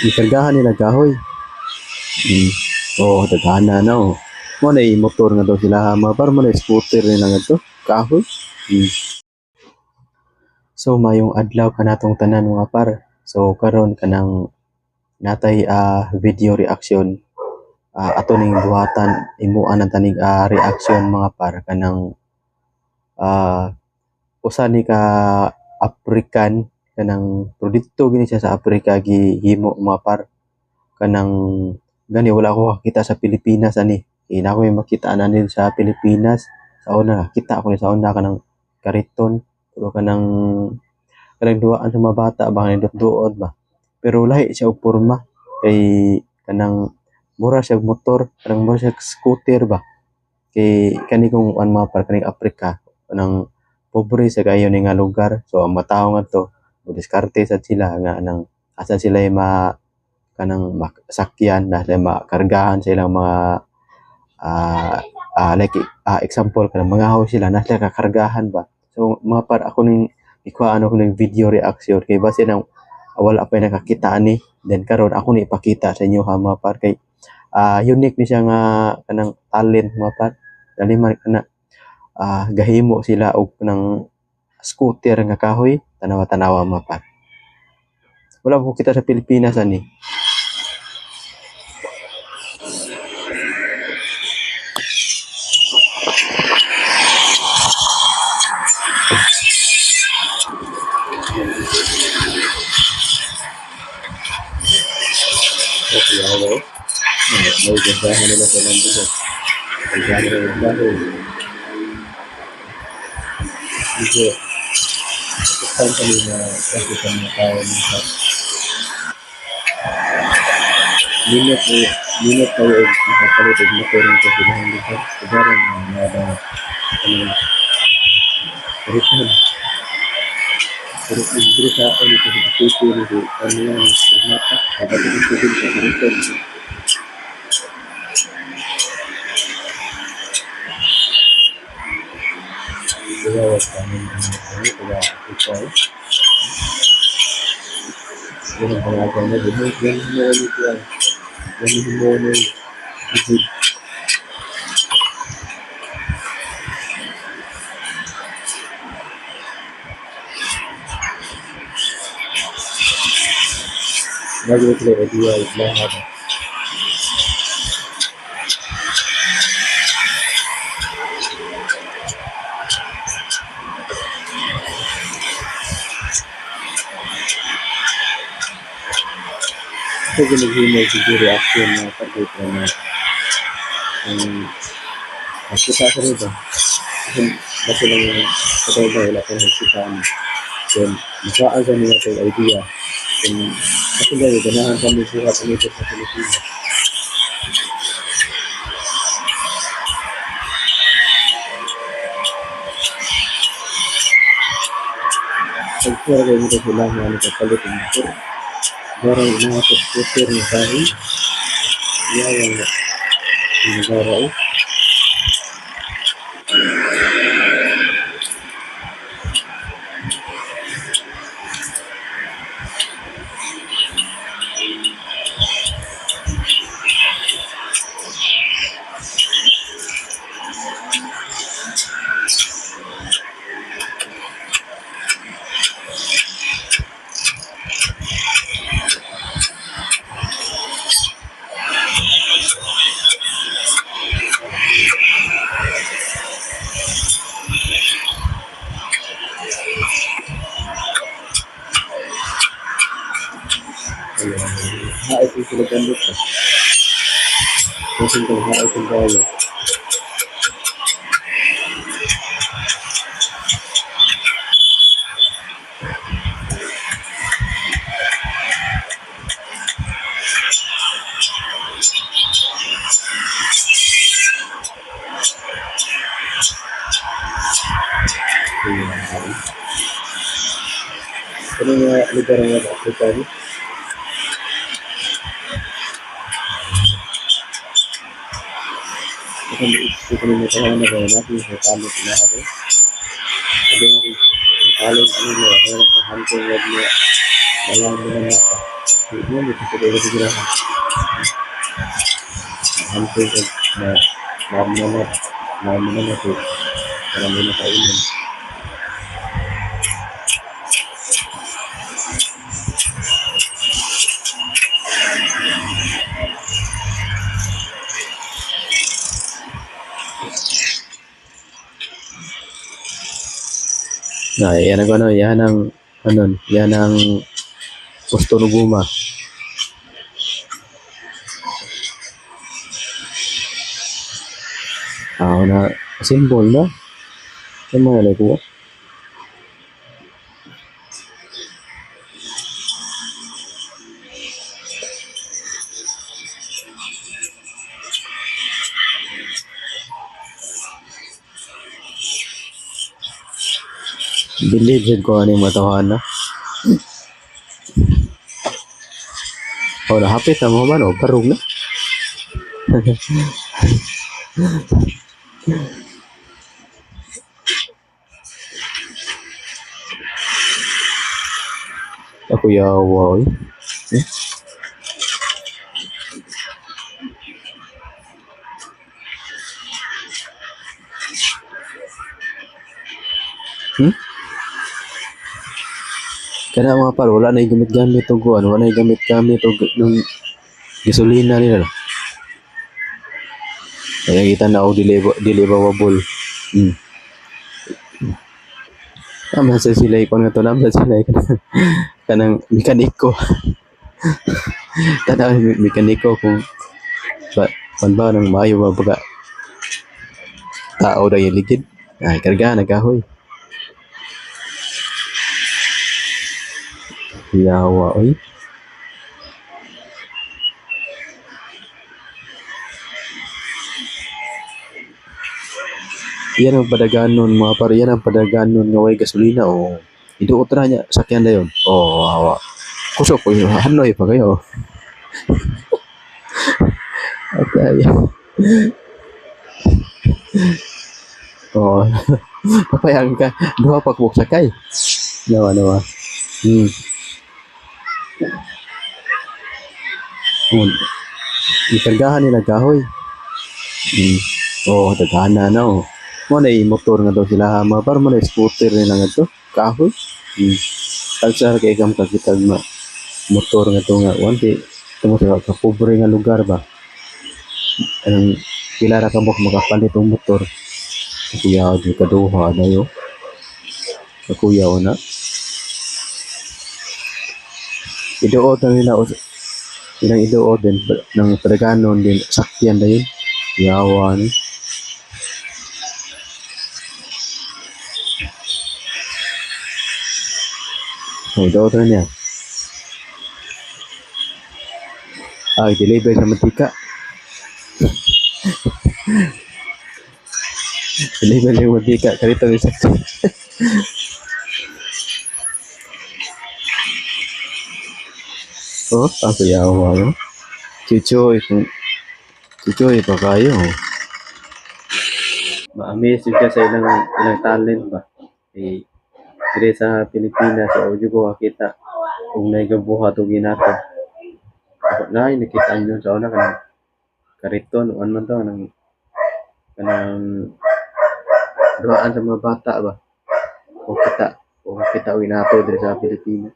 Ikargahan nila kahoy. Oo, dagana na oh. Mo na motor nga daw sila mga par, mo na scooter nila nga to, kahoy. So mayong adlaw kanatong tanan mga par. So karon kanang natay video reaction ato ning buhatan imuan ang tanig reaction mga par kanang usa ni ka African kanang produkto gini siya sa Africa gihimo mga par kanang gani wala ko makita sa Pilipinas ani ina ko makita na din sa Pilipinas sa una kita ko ni sa una kanang kariton pero kanang duaan sa mga bata ba kanang duot ba pero lahi siya og porma kay kanang mura siya motor kanang mura siya scooter ba kay kani kung an mga par kaning Africa kanang pobre sa kayo ni nga lugar so ang matawo nga to diskarte sa sila nga nang asa sila kanang sakyan na sila makargahan sa ilang mga example kanang mga house sila na sila kakargahan ba so mga par ako ning ikuha ano ko ning video reaction kay base nang wala pa nakakita ani then karon ako ni ipakita sa inyo ha mga par kay unique ni siya nga kanang talent mga par dali man kana gahimo sila og kanang scooter nga kahoy tanawa-tanawa mga par wala ko kita sa Pilipinas ani. Okay, hello. May gasahan nila sa lambo. Gasahan nila ng bahay. Dito, ito kami na kasi sa mga tao nito. Minute tayo nakapalit ang motor nito sa silang dito. Sabaran na nada return. Pero ibig sa ako nito sa dito nito ano yan, mata, kapag ito din sa return. Kaya kami kaya ito yung halagang na din yung mo nito yan yung mo nito lagi ito idea lahat so ginagimay siguro reaction na pagkita na kita sa rito kasi lang patay na wala kang hasitaan then masaan sa mga ito idea then kasi lang ganahan kami surat nito sa Pilipinas pagkira kayo nito sila nga nakapalit ang motor barang mga scooter na tayo yang negara haid yung sila gandot na kasi kung haid yung gaya ano nga lugar nga sa Africa ni ito mo tayo na gawin natin sa talent na ito sabi nga talent ano nyo hanting wag nyo malang mo na naka Yun, ito sa kaya siguro hampir na namin na ito. Marami na kainin. Na, yan ang ano, yan ang gusto ng guma. Na symbol na. Sa mga ko. Believe ko ano yung matawahan na. Nahapit na mo man, karong na. Ako yawa, eh. Kaya mga par, wala na yung gamit-gamit o guwan, wala na yung gamit-gamit o ng gasolina nila. Kaya kita na ako deliverable. Naman sa sila ikon nga to, naman sa sila ikon kanang mekaniko. Tanaw mekaniko kung ba nang maayo ba baga tao daw yung ligid. Ay, karga, nagahoy. Yawa, oy. Yan ang padaganon mga par, yan ang padaganon nga way gasolina o iduot na niya sakyan na yun. Awa. Kusok ko yun, Hanoy pa kayo. Okay. Papayag ka, duha pa kubok sakay. Nawa. Ikargahan nila kahoy. Daghan na o. Mo na motor nga daw sila hama para mo na scooter nila nga to. Kahoy. Kalsar kay kam kakitag motor nga to nga wanti tungod sa pobre nga lugar ba. Anong pila ra ka mo makapalit og motor. Kuya di kaduha na yo. Kuya na. Iduot na nila ilang iduot din ng padaganon din sakyan na yun. Yawan. Iduot na niya. Deliver sa mantika. Deliver sa mantika. Karito ni sakto. Ako yawa no? Chuchoy pa kayo. Ma-amaze ka sa ilang talent ba? Dire sa Pilipinas, sa audio ko makita kung naigabuhat o ginato. Nakita nyo sa una kanang kariton, ano man to, kanang dumaan sa mga bata ba? O kita o ginato dire sa Pilipinas.